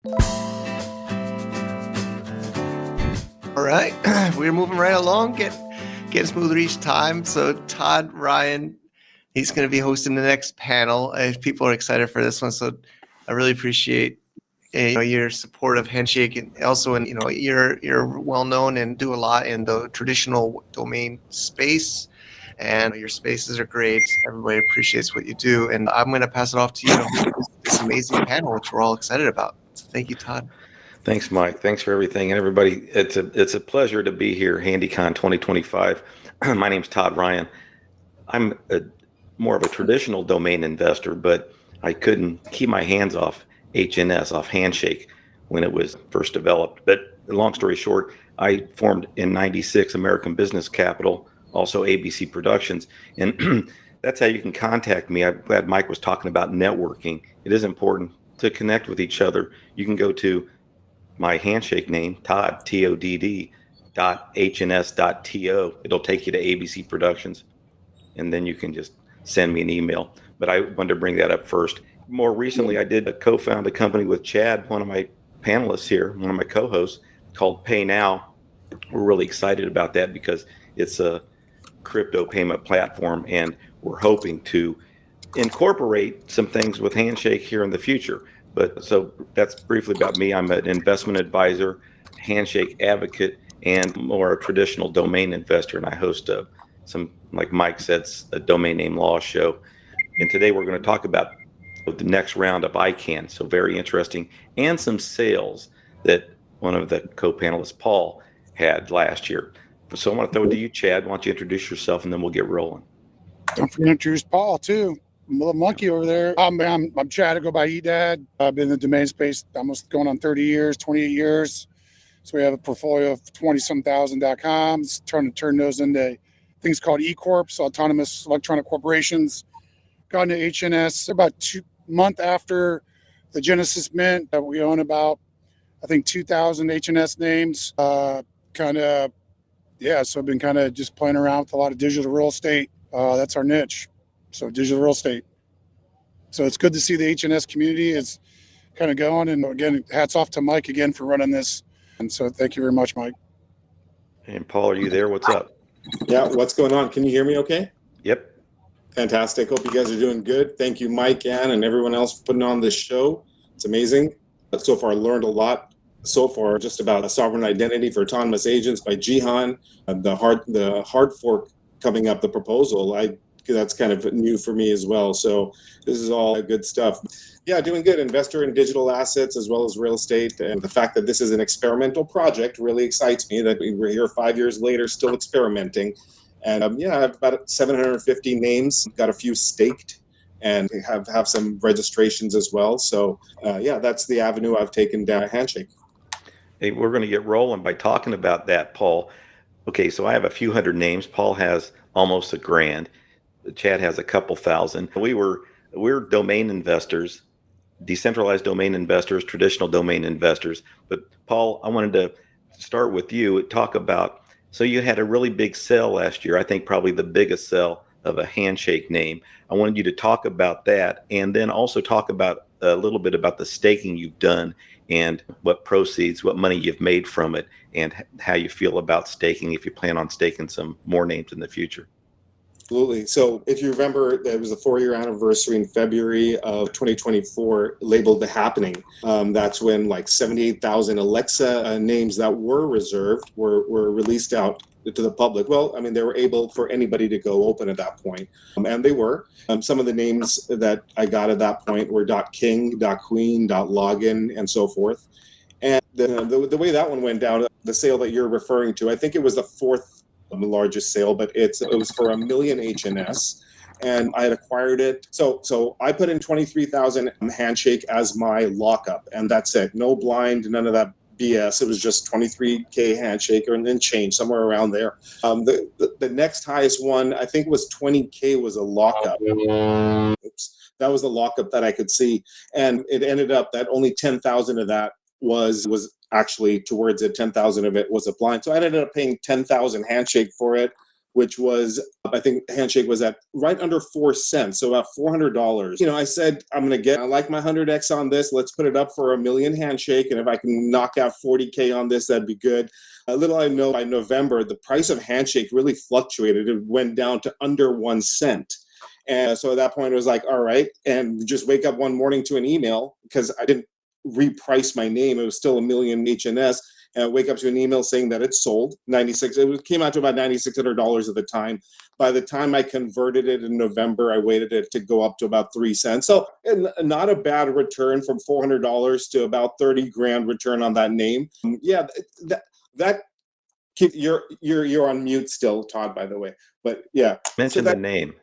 All right, we're moving right along, getting smoother each time. So Todd Ryan, he's going to be hosting the next panel. If people are excited for this one, so I really appreciate your support of Handshake, and also, and you're well known and do a lot in the traditional domain space, and your spaces are great. Everybody appreciates what you do, and I'm going to pass it off to you to host this amazing panel, which we're all excited about. So thank you, Todd. Thanks, Mike. Thanks for everything. And everybody, it's a pleasure to be here, HandyCon 2025. My name's Todd Ryan. I'm more of a traditional domain investor, but I couldn't keep my hands off HNS, off Handshake, when it was first developed. But long story short, I formed in '96 American Business Capital, also ABC Productions. And that's how you can contact me. I'm glad Mike was talking about networking. It is important to connect with each other. You can go to my Handshake name, Todd, TODD, .hns.to. It'll take you to ABC Productions, and then you can just send me an email. But I wanted to bring that up first. More recently, I did co-found a company with Chad, one of my panelists here, one of my co-hosts, called Pay Now. We're really excited about that because it's a crypto payment platform, and we're hoping to incorporate some things with Handshake here in the future. But so that's briefly about me. I'm an investment advisor, Handshake advocate, and more a traditional domain investor. And I host some, like Mike said, a domain name law show. And today we're going to talk about the next round of ICANN. So very interesting. And some sales that one of the co-panelists, Paul, had last year. So I want to throw it to you, Chad. Why don't you introduce yourself, and then we'll get rolling. Don't forget to introduce Paul, too. I'm a little monkey over there. I'm Chad. I go by EDAD. I've been in the domain space almost going on 30 years, 28 years. So we have a portfolio of 20-some thousand.coms, trying to turn those into things called E-Corps, autonomous electronic corporations. Got into HNS about 2 months after the Genesis Mint. We own about, I think, 2,000 HNS names. So I've been kind of just playing around with a lot of digital real estate. That's our niche. So digital real estate. So it's good to see the HNS community is kind of going. And again, hats off to Mike again for running this. And so thank you very much, Mike. And Paul, are you there? What's up? Yeah, what's going on? Can you hear me okay? Yep. Fantastic. Hope you guys are doing good. Thank you, Mike, Ann, and everyone else for putting on this show. It's amazing. So far, I learned a lot so far just about a sovereign identity for autonomous agents by Jihan, the hard fork coming up, the proposal. That's kind of new for me as well. So this is all good stuff. Yeah, doing good. Investor in digital assets as well as real estate. And the fact that this is an experimental project really excites me, that we're here 5 years later still experimenting. And I have about 750 names, got a few staked, and have some registrations as well. So that's the avenue I've taken down at Handshake. Hey, we're going to get rolling by talking about that, Paul. Okay, so I have a few hundred names. Paul has almost 1,000. Chad has a couple thousand. We're domain investors, decentralized domain investors, traditional domain investors. But Paul, I wanted to start with you. Talk about, so you had a really big sale last year. I think probably the biggest sale of a Handshake name. I wanted you to talk about that, and then also talk about a little bit about the staking you've done and what proceeds, what money you've made from it, and how you feel about staking, if you plan on staking some more names in the future. Absolutely. So if you remember, there was a 4-year anniversary in February of 2024 labeled The Happening. That's when like 78,000 Alexa names that were reserved were released out to the public. Well, I mean, they were able for anybody to go open at that point. And they were. Some of the names that I got at that point were .king, .queen, .login, and so forth. And the way that one went down, the sale that you're referring to, I think it was the fourth largest sale, but it was for 1 million HNS, and I had acquired it. So I put in 23,000 Handshake as my lockup, and that's it. No blind, none of that BS. It was just 23K Handshake, and then change somewhere around there. The next highest one, I think, was 20K was a lockup. Oops. That was the lockup that I could see, and it ended up that only 10,000 of that was actually towards it. 10,000 of it was a blind. So I ended up paying 10,000 Handshake for it. which was, I think Handshake was at right under 4 cents, so about $400. I said, I like my 100X on this. Let's put it up for $1 million Handshake. And if I can knock out 40K on this, that'd be good. Little I know, by November, the price of Handshake really fluctuated. It went down to under 1 cent. And so at that point, it was like, all right. And just wake up one morning to an email, because I didn't reprice my name. It was still $1 million HNS. And I wake up to an email saying that it's sold. It came out to about $9,600 at the time. By the time I converted it in November, I waited it to go up to about 3 cents. So not a bad return, from $400 to about 30 grand return on that name. Yeah, you're on mute still, Todd, by the way. But yeah. Mention the name.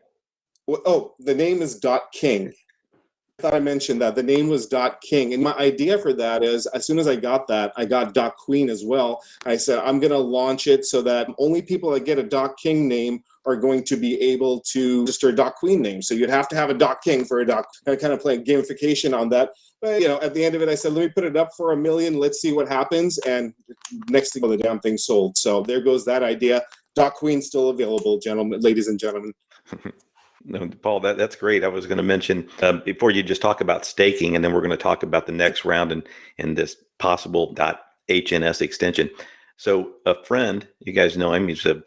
Oh, the name is .king. I thought I mentioned that. The name was .king. And my idea for that is, as soon as I got that, I got .queen as well. I said, I'm going to launch it so that only people that get a .king name are going to be able to register a .queen name. So you'd have to have a .king for a kind of playing gamification on that. But, at the end of it, I said, let me put it up for $1 million. Let's see what happens. And next thing, the damn thing sold. So there goes that idea. .queen still available, ladies and gentlemen. No, Paul, that's great. I was going to mention before you just talk about staking, and then we're going to talk about the next round and this possible .HNS extension. So a friend, you guys know him, he's a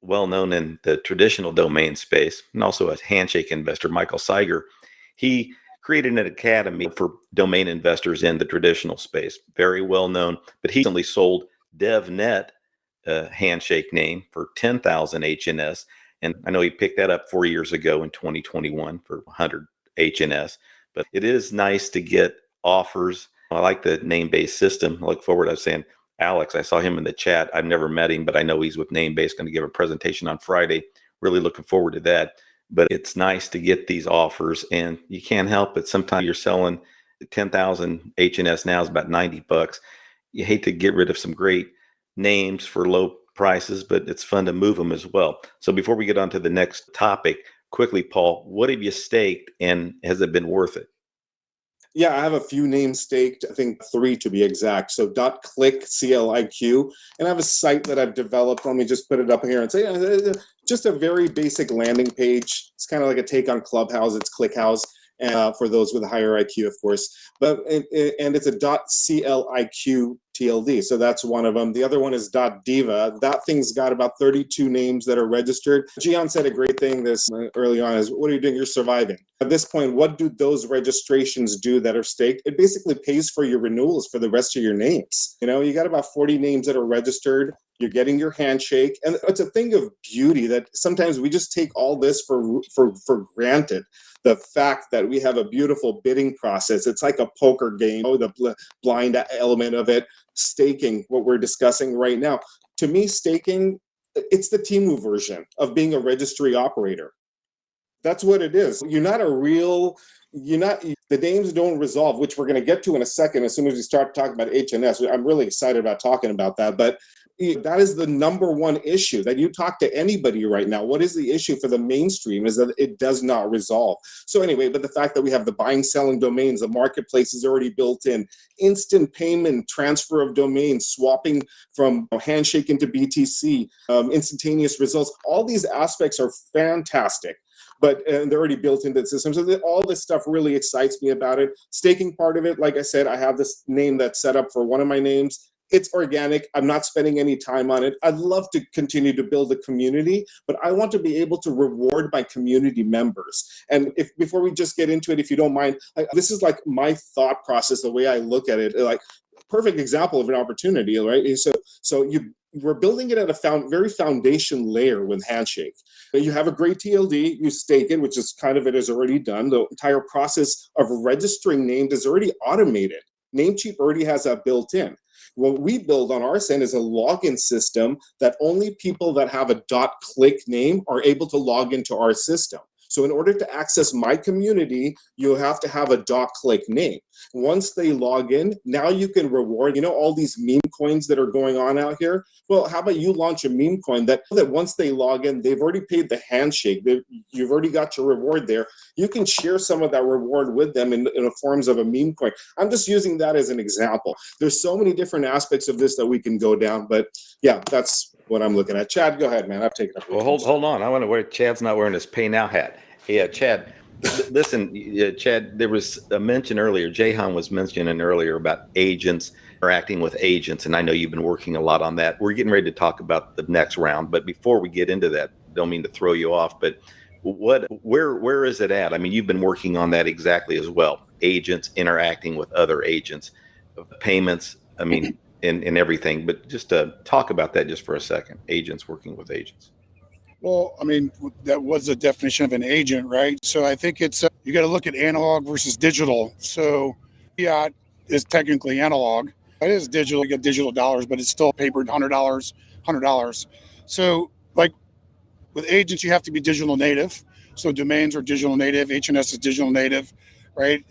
well-known in the traditional domain space, and also a Handshake investor, Michael Seiger. He created an academy for domain investors in the traditional space, very well-known, but he recently sold DevNet, Handshake name, for 10,000 HNS. And I know he picked that up 4 years ago in 2021 for 100 HNS. But it is nice to get offers. I like the name-based system. I look forward. I was saying, Alex, I saw him in the chat. I've never met him, but I know he's with Namebase, going to give a presentation on Friday. Really looking forward to that. But it's nice to get these offers, and you can't help it. Sometimes you're selling 10,000 HNS now is about $90. You hate to get rid of some great names for low prices, but it's fun to move them as well. So before we get on to the next topic, quickly, Paul, what have you staked, and has it been worth it? Yeah, I have a few names staked, I think 3 to be exact. So .click, CLIQ, and I have a site that I've developed. Let me just put it up here and say, just a very basic landing page. It's kind of like a take on Clubhouse. It's ClickHouse. For those with a higher IQ, of course. And it's a .CLIQ TLD, so that's one of them. The other one is .diva. That thing's got about 32 names that are registered. Gian said a great thing this early on is, what are you doing? You're surviving. At this point, what do those registrations do that are staked? It basically pays for your renewals for the rest of your names. You got about 40 names that are registered. You're getting your handshake. And it's a thing of beauty that sometimes we just take all this for granted. The fact that we have a beautiful bidding process. It's like a poker game, the blind element of it, staking, what we're discussing right now. To me, staking, it's the Temu version of being a registry operator. That's what it is. The names don't resolve, which we're going to get to in a second as soon as we start talking about HNS. I'm really excited about talking about that. But that is the number one issue that you talk to anybody right now. What is the issue for the mainstream is that it does not resolve. So anyway, but the fact that we have the buying, selling domains, the marketplace is already built in, instant payment, transfer of domains, swapping from Handshake into BTC, instantaneous results. All these aspects are fantastic. But they're already built into the system. So all this stuff really excites me about it. Staking part of it, like I said, I have this name that's set up for one of my names. It's organic. I'm not spending any time on it. I'd love to continue to build a community, but I want to be able to reward my community members. And before we just get into it, if you don't mind, this is like my thought process, the way I look at it, like perfect example of an opportunity, right? We're building it at a very foundation layer with Handshake. You have a great TLD, you stake it, which is kind of it is already done. The entire process of registering names is already automated. Namecheap already has that built in. What we build on our end is a login system that only people that have a .click name are able to log into our system. So in order to access my community, you have to have a .click name. Once they log in, now you can reward, all these meme coins that are going on out here. Well, how about you launch a meme coin that once they log in, they've already paid the handshake. You've already got your reward there. You can share some of that reward with them in the forms of a meme coin. I'm just using that as an example. There's so many different aspects of this that we can go down, but yeah, that's what I'm looking at. Chad, go ahead, man. I've taken up. Well, hold on. I want to wear. Chad's not wearing his pay now hat. Yeah, Chad. Listen, Chad. There was a mention earlier. Jahan was mentioning earlier about agents interacting with agents, and I know you've been working a lot on that. We're getting ready to talk about the next round, but before we get into that, don't mean to throw you off, but where is it at? I mean, you've been working on that exactly as well. Agents interacting with other agents, payments. I mean, and everything. But just to talk about that just for a second. Agents working with agents. Well, I mean, that was the definition of an agent, right? So I think it's you got to look at analog versus digital. So fiat is technically analog. It is digital. You get digital dollars, but it's still papered $100. So like with agents, you have to be digital native. So domains are digital native. HNS is digital native, right?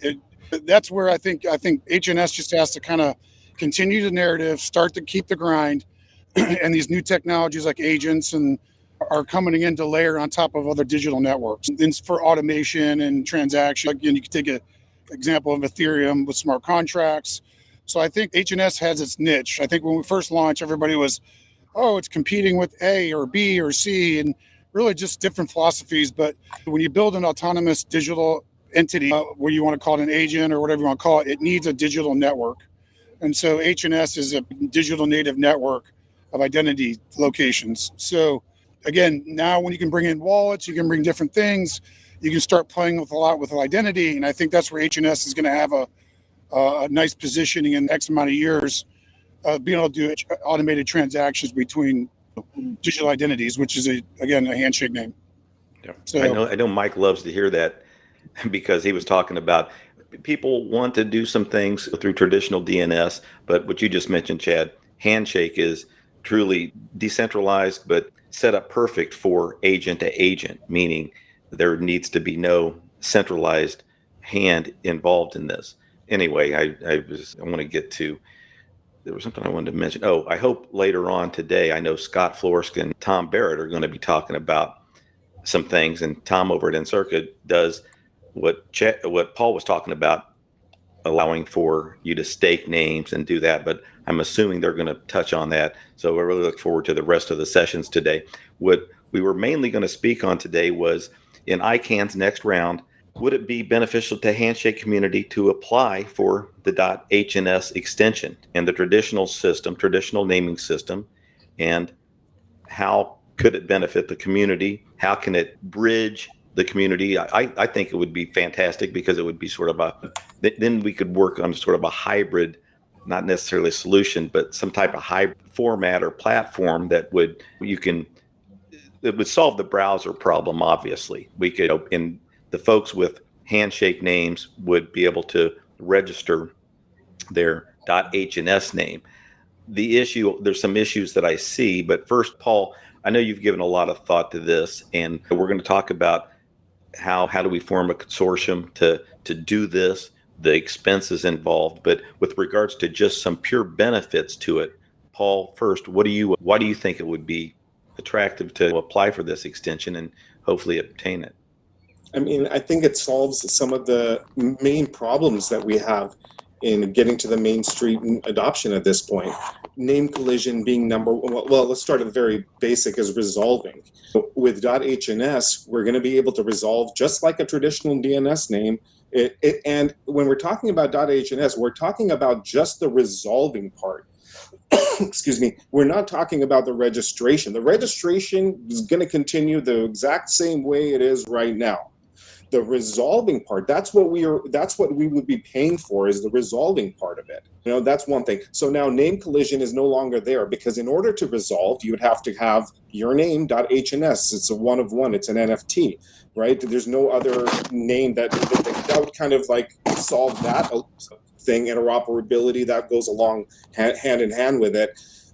That's where I think HNS just has to kind of continue the narrative, start to keep the grind, and these new technologies like agents and are coming in to layer on top of other digital networks. And for automation and transaction, again, you can take an example of Ethereum with smart contracts. So I think HNS has its niche. I think when we first launched, everybody was, oh, it's competing with A or B or C, and really just different philosophies. But when you build an autonomous digital entity, where you want to call it an agent or whatever you want to call it, it needs a digital network. And so HNS is a digital native network of identity locations. So again, now when you can bring in wallets, you can bring different things, you can start playing with a lot with identity. And I think that's where HNS is going to have a nice positioning in X amount of years, being able to do automated transactions between digital identities, which is again a handshake name. Yeah. So I know Mike loves to hear that because he was talking about people want to do some things through traditional DNS, but what you just mentioned, Chad, Handshake is truly decentralized, but set up perfect for agent to agent, meaning there needs to be no centralized hand involved in this. Anyway, I want to get to, there was something I wanted to mention. Oh, I hope later on today, I know Scott Florsk and Tom Barrett are going to be talking about some things, and Tom over at Encirca does what Paul was talking about, allowing for you to stake names and do that, but I'm assuming they're going to touch on that. So I really look forward to the rest of the sessions today. What we were mainly going to speak on today was in ICANN's next round, would it be beneficial to Handshake community to apply for the .HNS extension and the traditional naming system, and how could it benefit the community? How can it bridge the community? I think it would be fantastic because it would be sort of then we could work on sort of a hybrid, not necessarily a solution, but some type of hybrid format or platform that would solve the browser problem. Obviously, we could, and the folks with Handshake names would be able to register their .HNS name. There's some issues that I see, but first, Paul, I know you've given a lot of thought to this, and we're going to talk about how do we form a consortium to do this, the expenses involved, but with regards to just some pure benefits to it, Paul, first, why do you think it would be attractive to apply for this extension and hopefully obtain it? I mean, I think it solves some of the main problems that we have in getting to the mainstream adoption at this point. Name collision being number one. Well, let's start at the very basic, is resolving. With .HNS, we're going to be able to resolve just like a traditional DNS name. And when we're talking about .HNS, we're talking about just the resolving part. Excuse me. We're not talking about the registration. The registration is going to continue the exact same way it is right now. The resolving part, that's what we would be paying for, is the resolving part of it. That's one thing. So now name collision is no longer there, because in order to resolve, you would have to have your name.hns. It's a one of one. It's an NFT, right? There's no other name that would kind of like solve that thing. Interoperability that goes along hand in hand with it.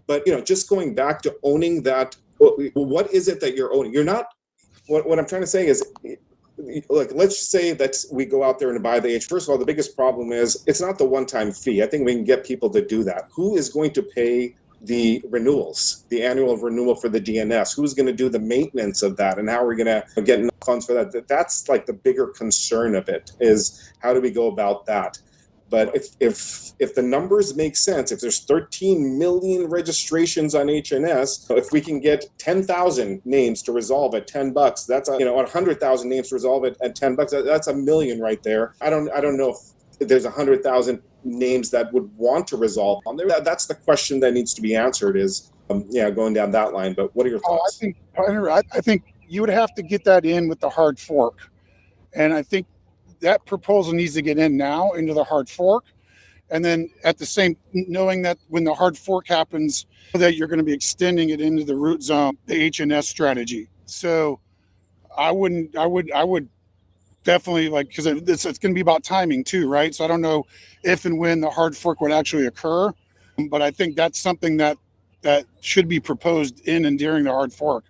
But just going back to owning that, what is it that you're owning? You're not. What I'm trying to say is, like, let's say that we go out there and buy the H. First of all, the biggest problem is it's not the one-time fee. I think we can get people to do that. Who is going to pay the renewals, the annual renewal for the DNS? Who's going to do the maintenance of that? And how are we going to get enough funds for that? That's like the bigger concern of it, is how do we go about that? But if the numbers make sense, if there's 13 million registrations on HNS, if we can get 10,000 names to resolve at $10, that's 100,000 names to resolve at $10. That's a million right there. I don't know if there's 100,000 names that would want to resolve on there. That's the question that needs to be answered. Is going down that line. But what are your thoughts? I think you would have to get that in with the hard fork, and I think that proposal needs to get in now into the hard fork, and then at the same, knowing that when the hard fork happens, that you're going to be extending it into the root zone, the HNS strategy. So I would definitely because it's going to be about timing too, right? So I don't know if and when the hard fork would actually occur, but I think that's something that should be proposed in and during the hard fork.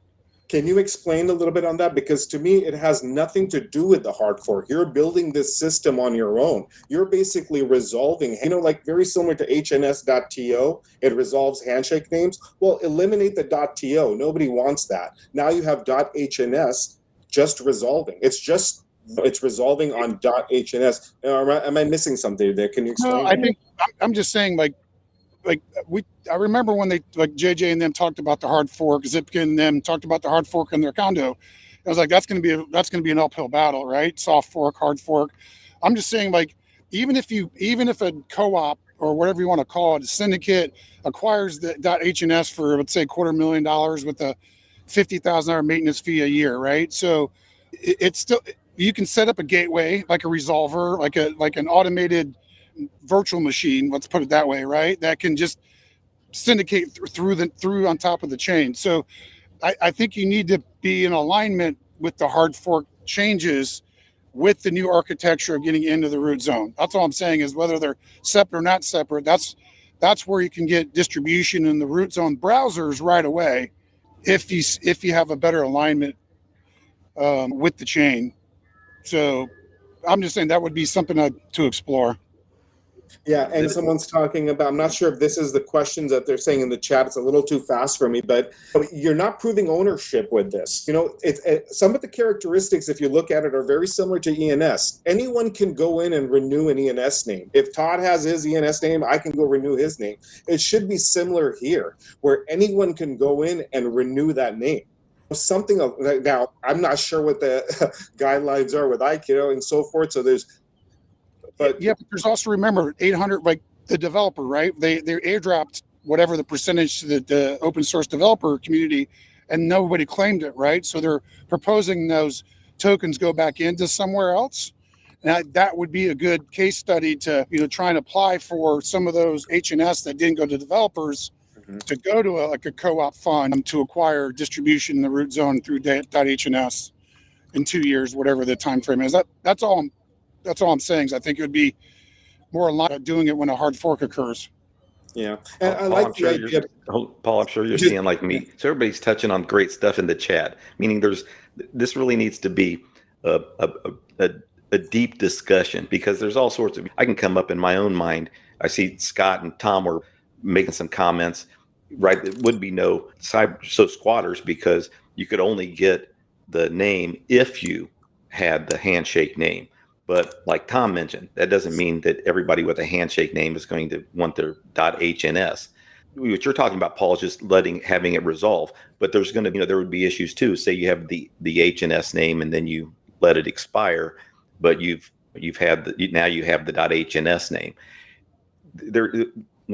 Can you explain a little bit on that? Because to me, it has nothing to do with the hard fork. You're building this system on your own. You're basically resolving, very similar to HNS.to, it resolves handshake names. Well, eliminate the .to. Nobody wants that. Now you have .hns just resolving. It's resolving on .hns. Am I missing something there? Can you explain? No, I think I'm just saying I remember when they JJ and them talked about the hard fork, Zipkin and them talked about the hard fork in their condo. I was like, that's going to be an uphill battle, right? Soft fork, hard fork. I'm just saying, even if a co-op or whatever you want to call it, a syndicate acquires the .hns for, let's say, $250,000 with a $50,000 maintenance fee a year, right? So it's still, you can set up a gateway, like a resolver, like an automated virtual machine, let's put it that way, right? That can just syndicate through on top of the chain. So I think you need to be in alignment with the hard fork changes with the new architecture of getting into the root zone. That's all I'm saying, is whether they're separate or not separate, that's where you can get distribution in the root zone browsers right away if you have a better alignment with the chain. So I'm just saying that would be something to explore. Yeah, and someone's talking about, I'm not sure if this is the questions that they're saying in the chat. It's a little too fast for me, but you're not proving ownership with this. Some of the characteristics, if you look at it, are very similar to ENS. Anyone can go in and renew an ENS name. If Todd has his ENS name, I can go renew his name. It should be similar here, where anyone can go in and renew that name. Something of, now, I'm not sure what the guidelines are with ICANN and so forth, so there's But there's also, remember, 800, the developer, right? They airdropped whatever the percentage to the open source developer community, and nobody claimed it, right? So they're proposing those tokens go back into somewhere else. And that would be a good case study to try and apply for some of those HNS that didn't go to developers, to go to a co-op fund to acquire distribution in the root zone through .hns in 2 years, whatever the time frame is. That's all I'm saying, is I think it would be more aligned doing it when a hard fork occurs. Yeah, and I like the idea. Paul, I'm sure you're seeing like me. So everybody's touching on great stuff in the chat. Meaning, this really needs to be a deep discussion, because there's all sorts of. I can come up in my own mind. I see Scott and Tom were making some comments. Right, there would be no squatters, because you could only get the name if you had the handshake name. But like Tom mentioned, that doesn't mean that everybody with a handshake name is going to want their .hns. What you're talking about, Paul, is just having it resolve. But there's going to there would be issues too. Say you have the HNS name and then you let it expire, but now you have the .hns name. There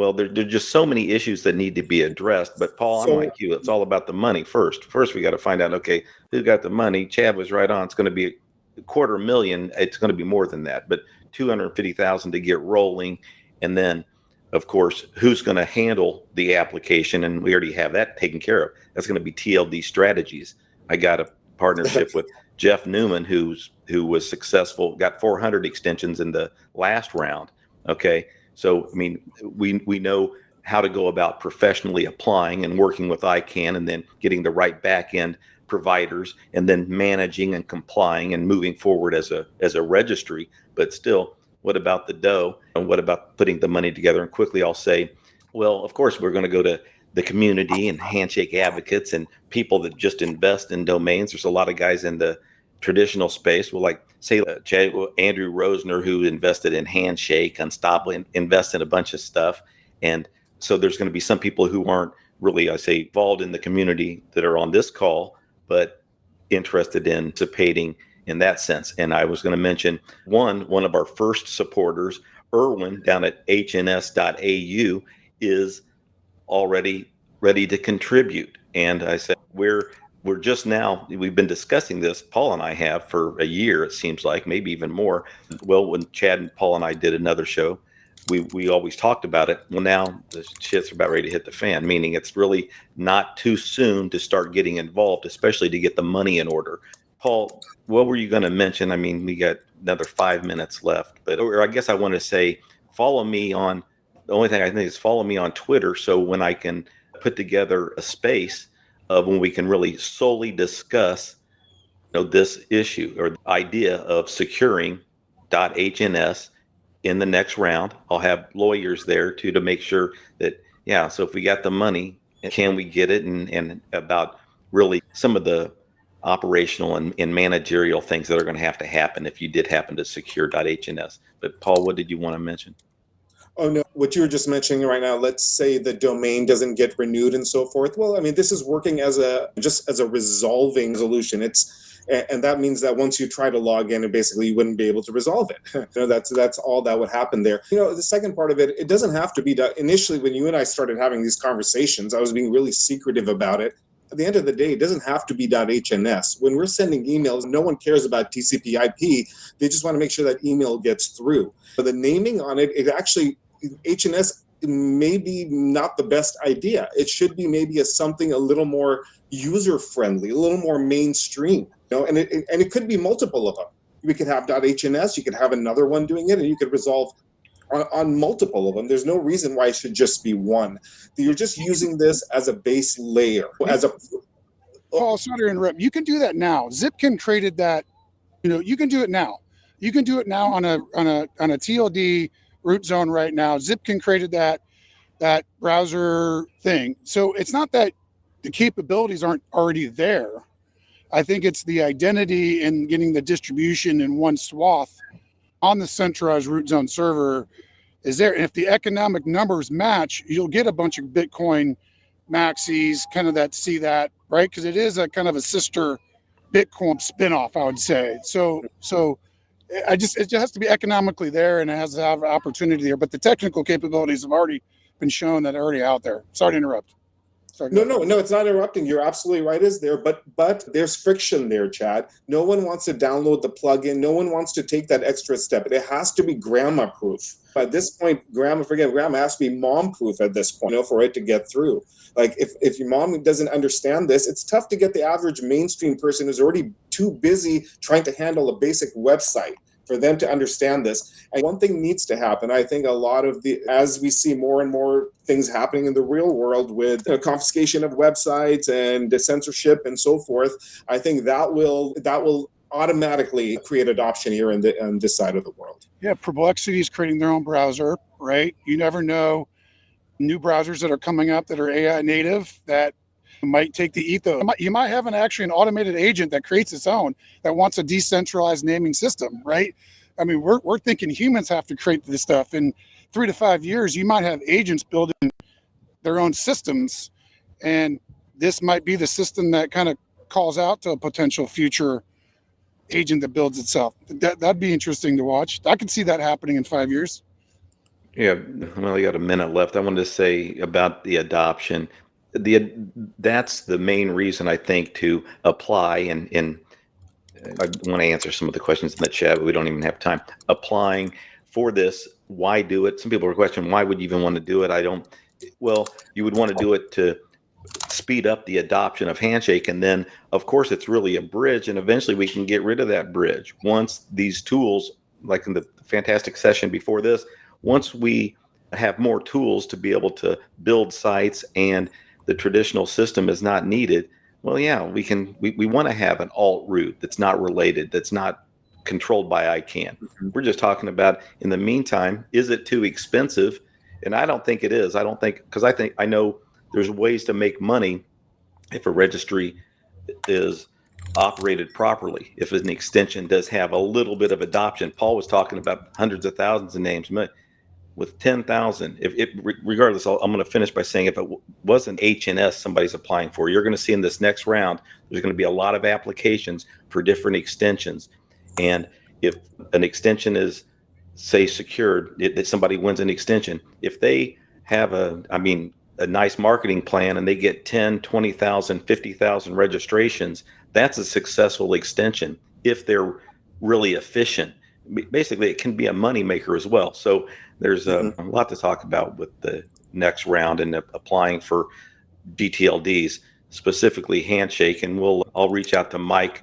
are just so many issues that need to be addressed. But Paul, I'm like you. It's all about the money first. First, we got to find out, okay, who got the money? Chad was right on. It's going to be $250,000. It's going to be more than that, but $250,000 to get rolling. And then, of course, who's going to handle the application? And we already have that taken care of. That's going to be TLD Strategies. I got a partnership with Jeff Newman, who was successful, got 400 extensions in the last round. Okay. So, I mean, we know how to go about professionally applying and working with ICANN, and then getting the right back end providers, and then managing and complying and moving forward as a registry. But still, what about the dough, and what about putting the money together? And quickly, I'll say, well, of course, we're going to go to the community and Handshake advocates and people that just invest in domains. There's a lot of guys in the traditional space. Well, like say Andrew Rosner, who invested in Handshake, Unstoppable, invest in a bunch of stuff. And so there's going to be some people who aren't really, I say, involved in the community that are on this call, but interested in participating in that sense. And I was going to mention one of our first supporters, Erwin, down at hns.au, is already ready to contribute. And I said, we're just now, we've been discussing this, Paul and I have, for a year, it seems like, maybe even more. Well, when Chad and Paul and I did another show, we always talked about it. Well, now the shit's about ready to hit the fan, meaning it's really not too soon to start getting involved, especially to get the money in order. Paul, what were you going to mention? I mean, we got another 5 minutes left, but or I guess I want to say, follow me on, the only thing I think is follow me on Twitter, so when I can put together a space of when we can really solely discuss, this issue or the idea of securing .hns in the next round. I'll have lawyers there too to make sure that, so if we got the money, can we get it, and about really some of the operational and managerial things that are going to happen if you did happen to secure .hns. But Paul, what did you want to mention? Oh, no, what you were just mentioning right now, let's say the domain doesn't get renewed and so forth. Well, I mean, this is working as a resolving solution. And that means that once you try to log in, and basically you wouldn't be able to resolve it. That's all that would happen there. The second part of it, it doesn't have to be done. Initially, when you and I started having these conversations, I was being really secretive about it. At the end of the day, it doesn't have to be .hns. When we're sending emails, no one cares about TCP/IP. They just want to make sure that email gets through. But the naming on it, HNS may be not the best idea. It should be maybe something a little more user-friendly, a little more mainstream. And it could be multiple of them. We could have .hns, you could have another one doing it, and you could resolve on multiple of them. There's no reason why it should just be one. You're just using this as a base layer. Paul, sorry to interrupt. You can do that now. Zipkin created that. You can do it now. You can do it now on a TLD root zone right now. Zipkin created that browser thing. So it's not that the capabilities aren't already there. I think it's the identity and getting the distribution in one swath on the centralized root zone server is there. And if the economic numbers match, you'll get a bunch of Bitcoin maxis, kind of see that, right? Because it is a kind of a sister Bitcoin spinoff, I would say. So it just has to be economically there, and it has to have opportunity there. But the technical capabilities have already been shown that are already out there. Sorry to interrupt. No, it's not interrupting. You're absolutely right, is there, but there's friction there, Chad. No one wants to download the plugin. No one wants to take that extra step. It has to be grandma proof. At this point, grandma has to be mom proof at this point, for it to get through. Like if your mom doesn't understand this, it's tough to get the average mainstream person who's already too busy trying to handle a basic website for them to understand this. And one thing needs to happen. I think a lot of as we see more and more things happening in the real world with confiscation of websites and the censorship and so forth, I think that will automatically create adoption here on this side of the world. Yeah, Perplexity is creating their own browser, right? You never know. New browsers that are coming up that are AI native that might take the ethos. You might have an automated agent that creates its own that wants a decentralized naming system, right? I mean, we're thinking humans have to create this stuff. In 3 to 5 years, you might have agents building their own systems, and this might be the system that kind of calls out to a potential future agent that builds itself. That'd be interesting to watch. I could see that happening in 5 years. Yeah, I only got a minute left. I wanted to say about the adoption. That's the main reason I think to apply, and I want to answer some of the questions in the chat, but we don't even have time. Applying for this, why do it? Some people are questioning, why would you even want to do it? Well, you would want to do it to speed up the adoption of Handshake, and then of course it's really a bridge, and eventually we can get rid of that bridge once these tools, like in the fantastic session before this, once we have more tools to be able to build sites and the traditional system is not needed. Well, yeah, we want to have an alt root that's not related, that's not controlled by ICANN. We're just talking about, in the meantime, is it too expensive? And I don't think it is. Because I know there's ways to make money if a registry is operated properly, if an extension does have a little bit of adoption. Paul was talking about hundreds of thousands of names. With 10,000, regardless, I'm going to finish by saying if it wasn't HNS somebody's applying for, you're going to see in this next round, there's going to be a lot of applications for different extensions. And if an extension is, say, secured, that somebody wins an extension, if they have a nice marketing plan and they get 10, 20,000, 50,000 registrations, that's a successful extension if they're really efficient. Basically, it can be a money maker as well. So there's a lot to talk about with the next round and applying for gTLDs, specifically Handshake. And I'll reach out to Mike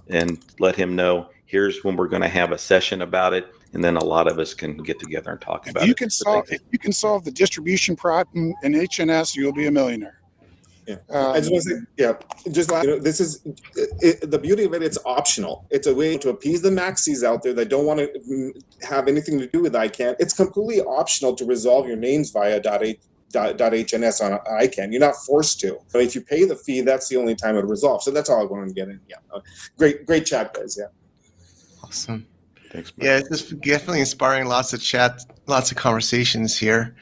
and let him know here's when we're going to have a session about it. And then a lot of us can get together and talk about it. If you can solve the distribution problem in HNS, you'll be a millionaire. Yeah, I just want to say, this is the beauty of it. It's optional. It's a way to appease the maxis out there that don't want to have anything to do with ICANN. It's completely optional to resolve your names via .HNS on ICANN. You're not forced to. But if you pay the fee, that's the only time it resolves. So that's all I wanted to get in. Yeah, great chat, guys. Yeah, awesome. Thanks, Mike. Yeah, it's just definitely inspiring. Lots of chat, lots of conversations here.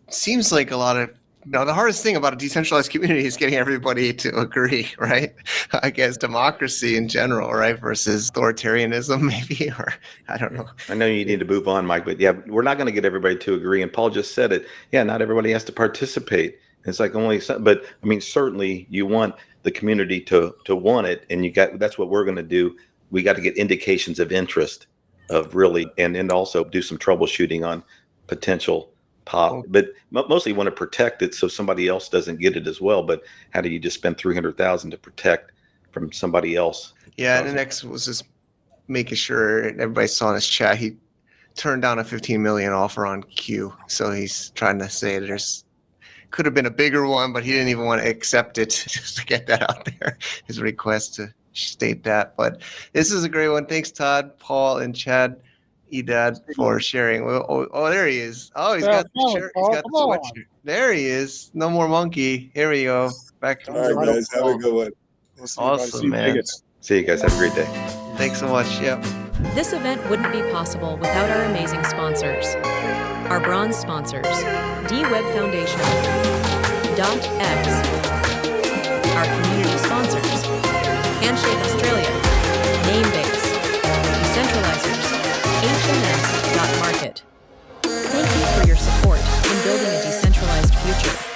Seems like a lot of. Now, the hardest thing about a decentralized community is getting everybody to agree, right? I guess democracy in general, right? Versus authoritarianism, maybe, or I don't know. I know you need to move on, Mike, but yeah, we're not going to get everybody to agree. And Paul just said it. Yeah, not everybody has to participate. It's like only some, but I mean, certainly you want the community to want it. And that's what we're going to do. We got to get indications of interest of really, and also do some troubleshooting on potential pop, but mostly want to protect it so somebody else doesn't get it as well. But how do you just spend $300,000 to protect from somebody else? Yeah, and the next was just making sure everybody saw in his chat he turned down a 15 million offer on Q. So he's trying to say there's could have been a bigger one, but he didn't even want to accept it just to get that out there. His request to state that. But this is a great one. Thanks, Todd, Paul, and Chad. Edad for sharing. Oh, there he is. Oh, he's got the shirt. He's got the sweatshirt. There he is. No more monkey. Here we go. Back to all right, guys. Have a good one. Awesome, man. See you guys. Have a great day. Thanks so much. Yep. This event wouldn't be possible without our amazing sponsors. Our bronze sponsors: DWeb Foundation, .x. Our community sponsors: Handshake Australia, Namebase, Decentralizers, HNS.market. Thank you for your support in building a decentralized future.